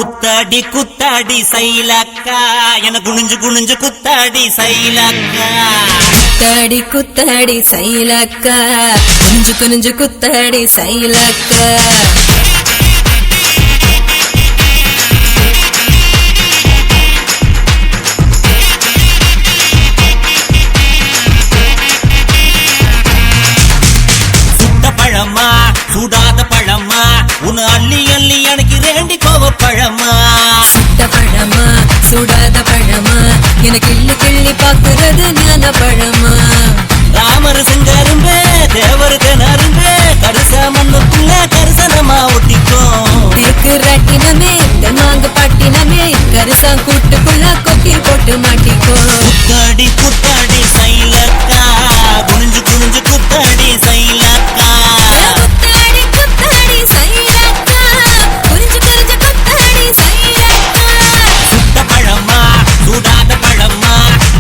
குத்தாடி குத்தாடி சைலக்கா என குனிஞ்சு குனிஞ்சு குத்தாடி சைலக்கா. குத்தாடி குத்தாடி சைலக்கா குனிஞ்சு குனிஞ்சு குத்தாடி சைலக்கா. சுட்ட பழமா சுடாத பழமா உன்னை அள்ளி அள்ளி எனக்கு வேண்டி கோவ பழமா. சுட்ட பழமா சுடாத பழமா எனக்கு கிள்ளி கிள்ளி பாக்குறது ஞான பழமா. ராமர் செஞ்சரும்பே தேவர் தினரும்பே கரிச மண்ணுக்குள்ள கரிசனமா ஒட்டிக்கும். தேக்கு ராட்டினமே தெம்மாங்க பாட்டினமே கரிசா கூட்டுக்குள்ள கொக்கி போட்டு மாட்டிக்கோ. குத்தாடி குத்தாடி சைலக்கா குனிஞ்சு குனிஞ்சு குத்தாடி சைலக்கா. குத்தாடி குத்தாடி சைலக்கா குனிஞ்சு குனிஞ்சு குத்தாடி சைலக்கா. சுட்ட பழமா சுடாத பழமா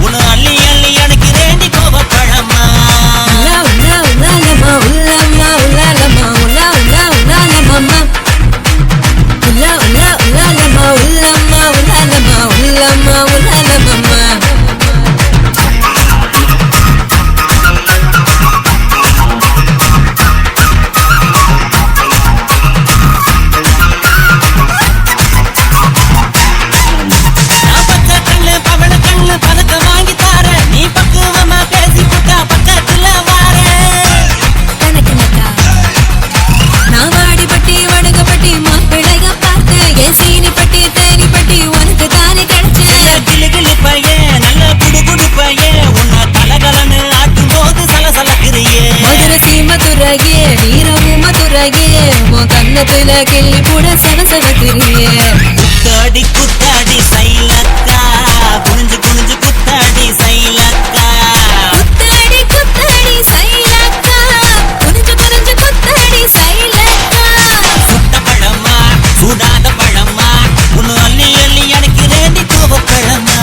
உன்னை அள்ளி அள்ளி எனக்கு வேண்டி கோவ பழமா. உலா உலா உலாலமா உலாமா உலாலமா உலா உலா உலாலமா உலா உலா உலாலமா உலாமா உலாலமா உலாமா உலாலமா. நான் பச்சை கண்ணு பவள கண்ணு பதக்கம் வாங்கி தார நீ பக்குவமா பேசி புட்டா பக்கத்துல வார. கணக்கணக்கா நான் வாடிப்பட்டி வடுகப்பட்டி மாப்பிளைய பார்த்தேன். என் சீனி பட்டி தேனி பட்டி உனக்கு தானே கிடைச்சேன். கிளு கிளு பையன் நல்ல குடு குடு பையன் உன்னை கலகலன்னு ஆட்டும் போது சலசலக்கிறியே. மதுரை சீமதுரையே வீரமும் மதுரையே உன் கண்ணத்துல கிள்ளி கூட சலசலக்கிறியே. குத்தாடி குத்தாடி சைலக்கா குனிஞ்சு குனிஞ்சு குத்தாடி சைலக்கா. குத்தாடி குத்தாடி சைலக்கா குனிஞ்சு குனிஞ்சு குத்தாடி சைலக்கா. சுட்ட பழமா சுடாத பழமா உன்னை அள்ளி அள்ளி எனக்கு வேண்டி கோவ பழமா.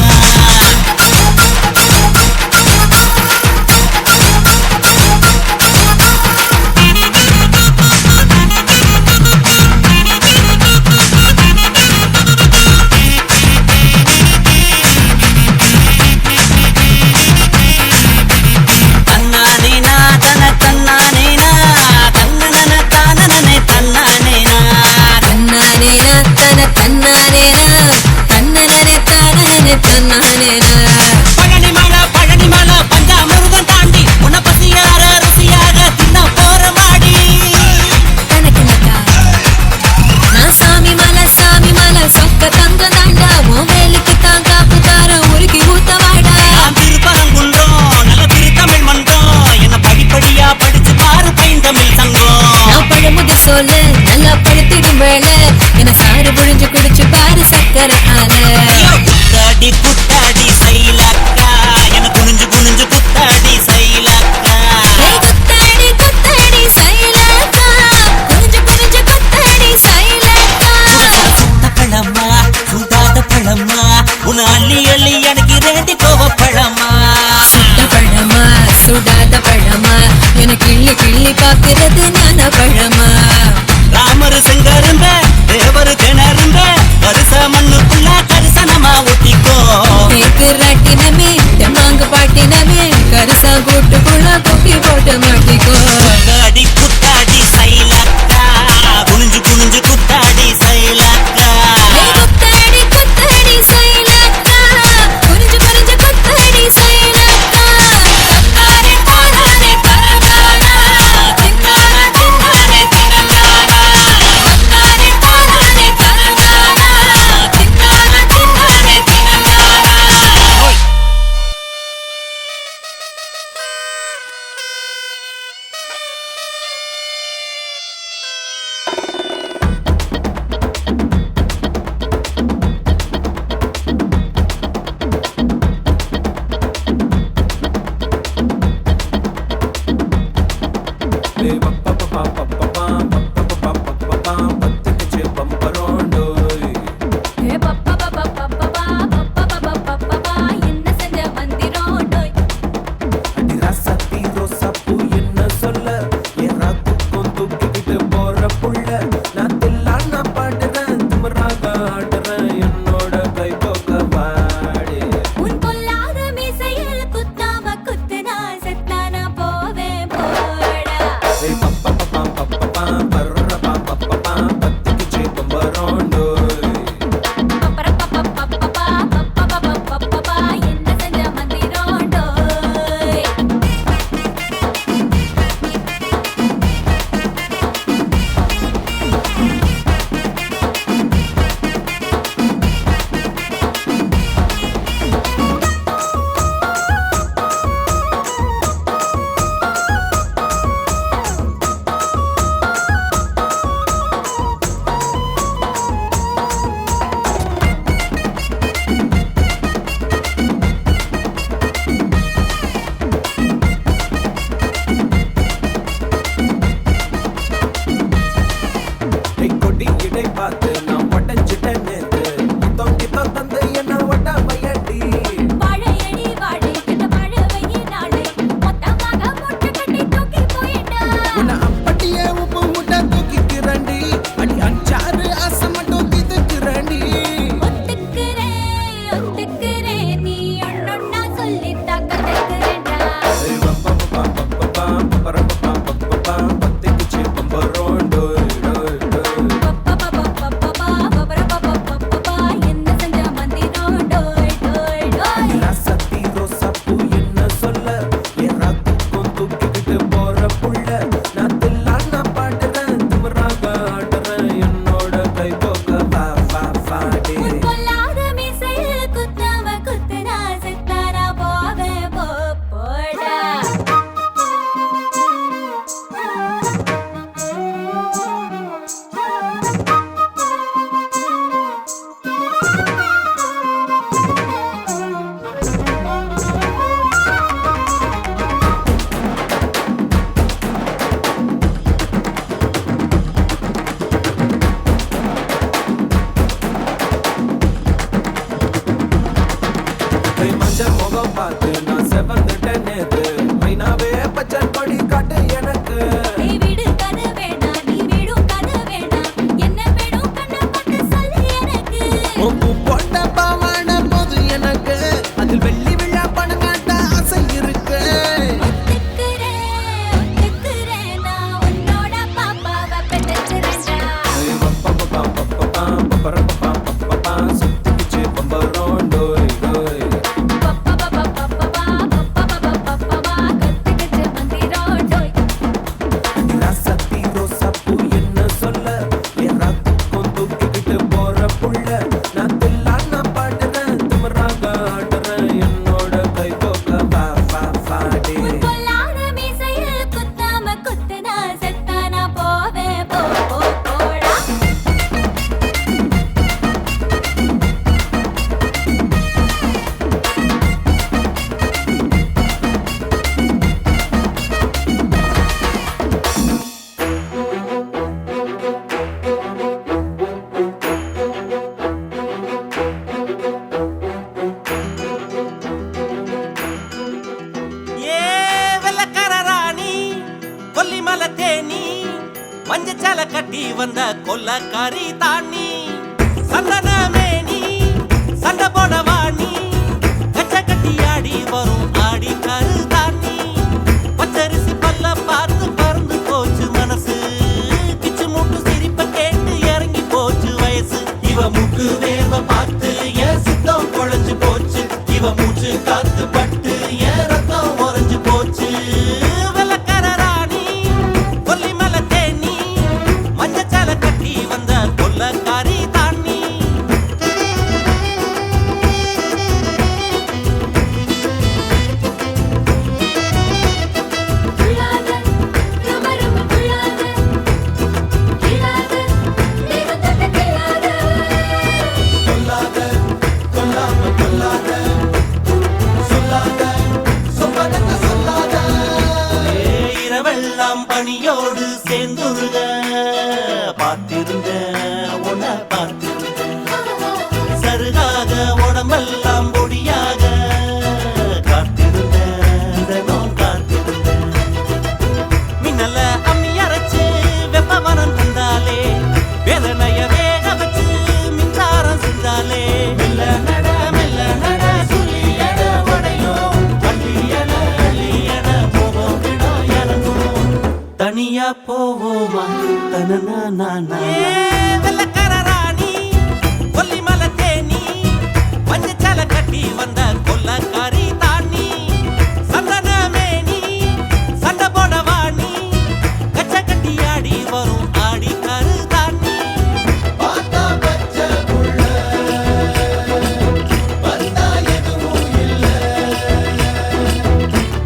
தன்னானேனா தன தன்னானேனா தன்னன தானனே தன்னானேனா. தன்னானேனா தன தன்னானேனா தன்னனே தானனே தன்னானேனா. பழனி மலை பஞ்சாமிருதம் தாண்டி உன்னை பசியார ருசியாக தின்ன போற மாடி. கணக்கணக்கா நான் சாமி மலை சொக்க தங்க தாண்டா உன் வேலுக்கு தான் காப்பு தார உருக்கி ஊத்த வாடா. நான் திருப்பரங்குன்றம் நல்ல திருத்தமிழ் மன்றம் என்ன படிப்படியா படிச்சு பாரு பைந்தமிழ் சங்கம். நான் பழமுதி சொல்லு நல்லா படுத்திடும் வேலை என சாறு புழிஞ்சு குடிச்சு பாரு சக்கரை ஆல. குத்தாடி குத்தாடி சைலக்கா என குனிஞ்சு குனிஞ்சு குத்தாடி சைலக்கா. குத்தாடி குத்தாடி சைலக்கா குனிஞ்சு குனிஞ்சு குத்தாடி சைலக்கா. சுட்ட பழமா சுடாத பழமா உன்னை அள்ளி அள்ளி எனக்கு வேண்டி கோவ பழமா. சுட்ட பழமா சுடாத பழமா என கிள்ளி கிள்ளி பாக்குறது ஞான பழமா. ராமர் செங்கருந்த தேவர் திணறுந்த கரிச மண்ணுக்குள்ள கரிசனமா ஒட்டிக்கோ. தேக்கு ராட்டினமே தெம்மாங்க பாட்டினமே கரிசா கூட்டுக்குள்ள கொக்கி போட்டு மாட்டிக்கோ. குத்தாடி குத்தாடி சைலக்கா குனிஞ்சு குனிஞ்சு குத்தாடி சைலக்கா. குத்தாடி குத்தாடி சைலக்கா குனிஞ்சு குனிஞ்சு குத்தாடி சைலக்கா. தக்காரி போடாதே பரகானா தின்னானா பார்த்து நான் செவந்துட்டேன் நேத்து மைனாவே பச்சை கொடி காட்டு எனக்கு நீ விடு கதை வேணாம் நீ விடும் கதை வேணாம் என்ன வேணும் கண்ணை பார்த்து சொல்லு எனக்கு உப்பு போட்ட பாவாட போது எனக்கு அதில் வெள்ளி விழா பணம் காட்ட ஆசை இருக்கு ஒத்துக்கிறேன் நான் உன்னோட பாப்பாவை பெற்றேன்டா சுத்திச்சு பம்பரோம் டோய் டோய் ராசத்தி ரோசாப்பூ என்ன சொல்ல என் ராத்துக்கும் தூக்கிக்கிட்டு போற புள்ள நான் தில்லான பாடுறேன் திமிராக ஆடுறேன் என்னோட கை கோக்க பாடி பொல்லாத மீசையில் குத்தாம குத்துனா செத்தானா போவேன் போடா ஏ வெள்ளக்கார ராணி கொல்லிமலை தேனி மஞ்சச்சால கட்டி வந்த கொல்லக்காரி தாண்டி சந்தன மேனி சண்டை போட வாணி கச்ச கட்டி ஆடி வரும் ஆடி கரு தாண்டி பச்சரிசி பல்ல பார்த்து பறந்து போச்சு மனசு கிச்சு மூட்டு சிரிப்ப கேட்டு இறங்கி போச்சு வயசு இவ மூக்கு வேர்வ பார்த்து என் சித்தம் குழஞ்சு போச்சு இவ மூச்சு காத்து பட்டு என் ரத்தம் உறைஞ்சு போச்சு வெள்ளக்கார ராணி கொல்லிமலை தேனி மஞ்சச்சால கட்டி வந்த கொல்லக்காரி தாண்டி துள்ளாத ரொம்ப ரொம்ப துள்ளாத கிளாத தெய்வத்தட்ட கிளாத கொல்லாத கொல்லாம கொல்லாத சொல்லாத சொல்லாத சொல்லாத இரவெல்லாம் பணியோடு சேர்ந்துருக பார்த்திருந்த உன்னை பார்த்திருந்த சருகாக உடம்பெல்லாம் பொடியாக காத்திருந்த தினம் காத்திருந்த மின்னல அம்மி அரைச்சு வெப்ப மரம் தந்தாலே வேதனைய வேக வச்சு மின்சாரம் செஞ்சாலே மெல்ல நட சுழியட உடையும் அள்ளியன அள்ளியன போவோம் விடம் இறங்கும் தனியா போவோமா தனனா வெள்ளக்கார ராணி கொல்லிமலை தேனி மஞ்சச்சால கட்டி வந்த கொல்லக்காரி தாண்டி சந்தன மேனி சண்டை போட வாணி கச்ச கட்டி ஆடி வரும் ஆடி கரு தாண்டி பார்த்தா பச்சை புள்ள வந்தா எதுவும் இல்ல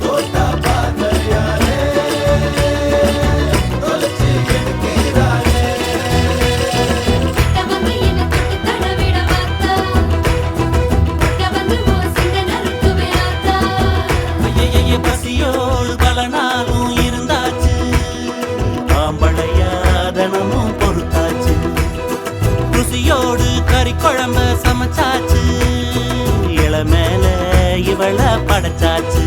தோட்டா பார்வையாலே தொலைச்சு எடுக்கிறாளே கிட்ட வந்து என்ன தொட்டு தடவிட பார்த்தா கிட்ட வந்து ஓ சிங்க நறுக்குவே ஆத்தா ஐயையே பசியோடு பல நாளும் இருந்தாச்சு ஆம்பளையா தினமும் பொறுத்தாச்சு ருசியோடு கறி குழம்ப சமைச்சாச்சு இளமேல இவள படைச்சாச்சு